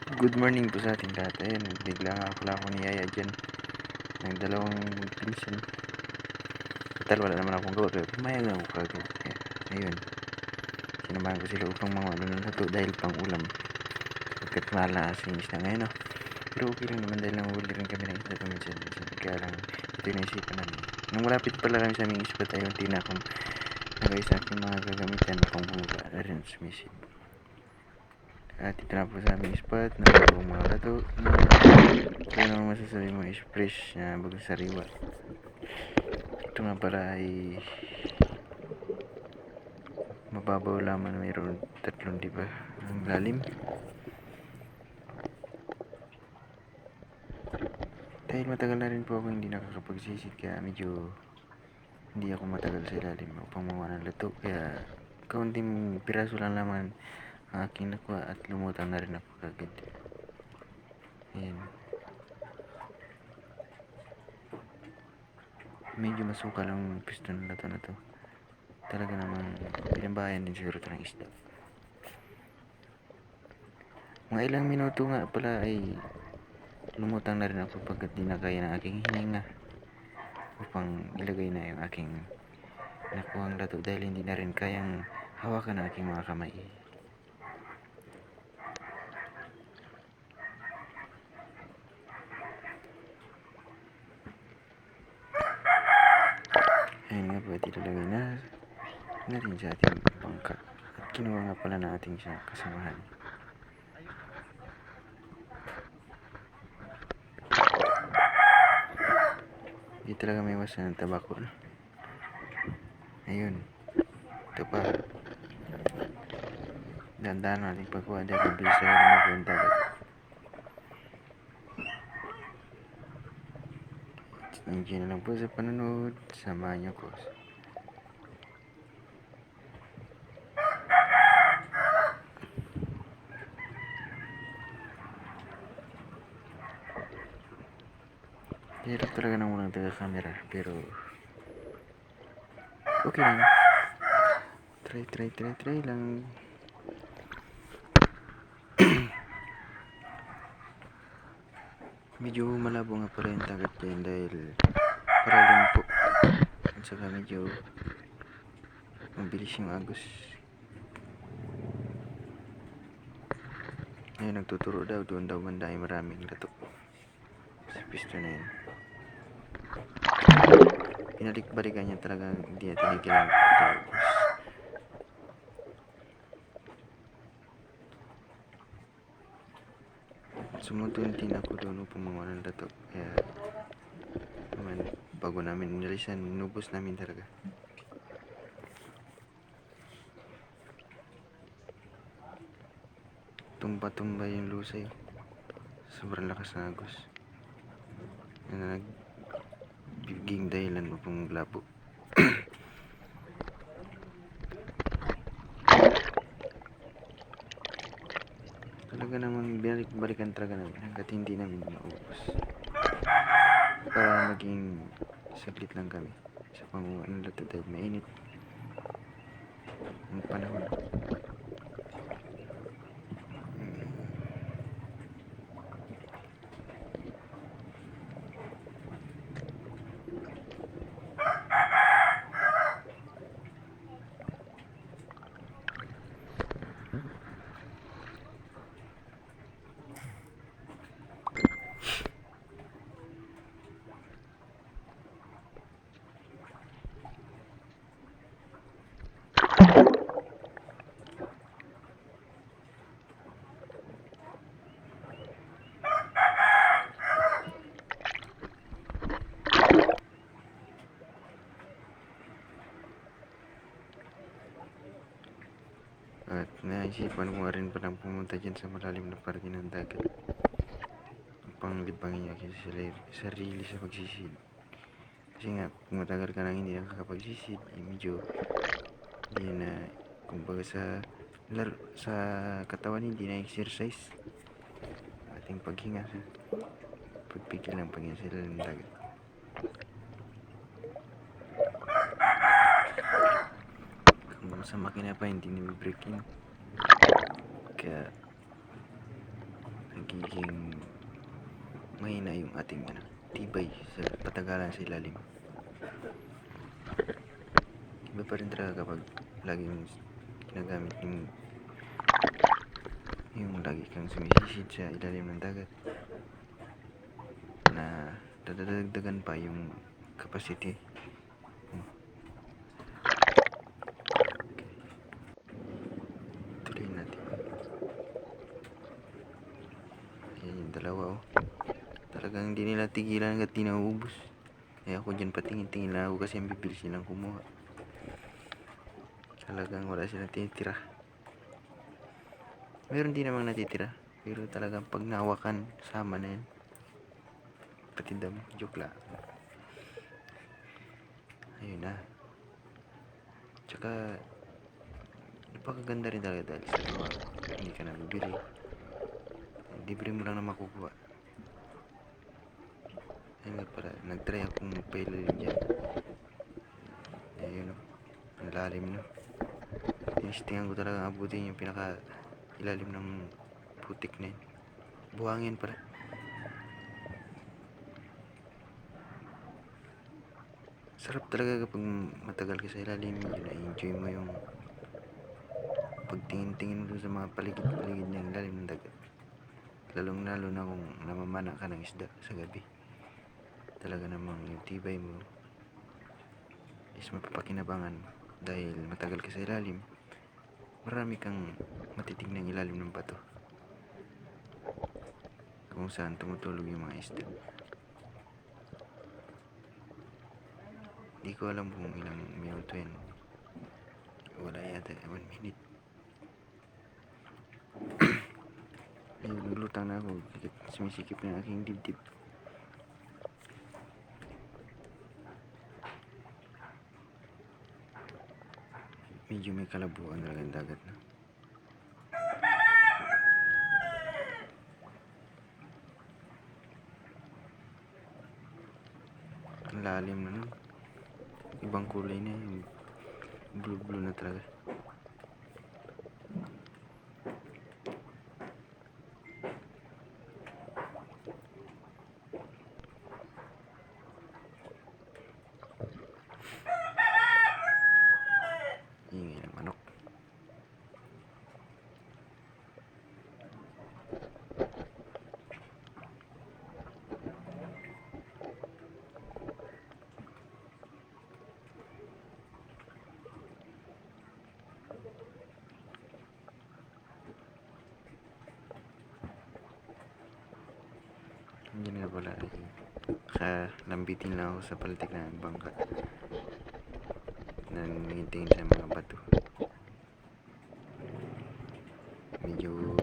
Good morning po sa ating lahat. Ayun, bigla nga pala ako niyaya dyan ng dalawang pinsan. Total, wala naman akong gawa, pero pumayag ako kagad. Kaya, ayun, sinamahan ko sila upang mga ano ng luto dahil pang ulam. Pagkat mahal na kasi yung isda ngayon, no? Pero okay lang naman dahil nanguli rin kami ng isda paminsan-minsan. Kaya lang, ito yung naisipan namin. Nung malapit pala kami sa aming ispat, ayun, tinakong nagay sa aking mga gagamitan pang buga na rin sa misin. At ito na po sa aming spot na bagong mga lato na kung ano masasabi mo is fresh na bagong sariwa. Ito nga pala ay mababaw lamang, mayroon 3 di ba ang lalim. Dahil matagal na rin po ako hindi nakakapagsisid, kaya medyo hindi ako matagal sa ilalim upang mawa ng lato. Kaya kaunting piraso lang naman ang aking nakuha at lumutang na rin ako kagad. Ayan. Medyo masuka lang ang pisto ng lato na to. Talaga namang pinambahayan din siguro ito ng isda. Mga ilang minuto nga pala ay lumutang na rin ako pagkat di na kaya ng aking hininga upang ilagay na yung aking nakuhang lato dahil hindi na rin kayang hawakan ng aking mga kamay. Ayun nga po, at ilalagay na rin sa ating bangka at kinuha nga pala na ating siya kasamahan. Hindi talaga may iwasan ng tabako, no? Ayun, ito pa, dahan-dahan natin pagkuha dahil mabilis na rin ako yung dagat. Enjoy na lang po sa panonood, samahan niyo ko. Hirap talaga ng unang taga-camera, pero okay lang. Try lang. Medyo malabo nga pala yung tagat dyan dahil paralim po. At saka medyo mabilis yung agos. Ngayon nagtuturo daw, doon daw banda ay maraming lato sa pisto na yun. Pinalik-balikan niya talaga, hindi natin ikilang tapos sumutuntin ako doon upang mawa ng lato. Kaya naman, bago namin inilisan, nubos namin talaga. Tumba-tumba yung lusay, sobrang lakas na agos na nagbiging dahilan upang maglabo. Talaga namang binalik-balikan talaga namin hanggat hindi namin maubos para maging saglit lang kami sa panguha ng lato dahil mainit ang panahon. At naisipan ko rin palang pumunta dyan sa malalim na parte ng dagat upang libangin yung aking sarili sa pagsisid. Kasi nga, kung matagal ka nang hindi nakakapagsisid, medyo hindi na, kumbaga sa katawan, hindi na exercise ating paghinga sa pagpigil ng paghinga sa ilalim ng dagat. Kung sa makina pa, hindi na-breaking, kaya magiging mahina yung ating tibay sa patagalan sa ilalim. Iba pa rin talaga kapag laging ginagamit yung lagi kang sumisisid sa ilalim ng dagat na dadagdagan pa yung capacity. Tuloy natin. Ayan yung dalawa Talagang hindi nila tigilan hanggat di nauubos. Eh ako dyan patingin-tingin lang ako kasi ang bibilis nilang kumuha. Talagang wala silang tinitira. Meron din namang natitira, pero talagang pag nahawakan, sama na yan. Pati dam, joke lang. Ayun na. Tsaka napakaganda rin talaga dahil sa hindi ka nabibili. Libre mo lang na makukuha. Ayun nga pala, nagtry akong magpailalim dyan. Ayun ang lalim Tinistingan ko talaga abutin yung pinaka ilalim ng putik na yun. Buhangin pala. Sarap talaga kapag matagal ka sa ilalim, na-enjoy mo yung pagtingin-tingin mo sa mga paligid-paligid ng ilalim ng dagat. Lalong lalo na kung namamana ka ng isda sa gabi. Talaga namang yung tibay mo is mapapakinabangan dahil matagal ka sa ilalim. Marami kang matitignan ilalim ng bato kung saan tumutulog yung mga isda. Di ko alam kung ilang minuto yan. Wala yata 1 minute. Ayun, naglutang na ako. Sumisikip na aking dibdib. Medyo may kalabuan talaga ang dagat na. Ang lalim na nun. Ibang kulay na yung blue na talaga. Ingay ng manok. Yan nga pala. Lambitin lang ako sa palitik ng bangka. Nangintingin sa mga bato. Medyo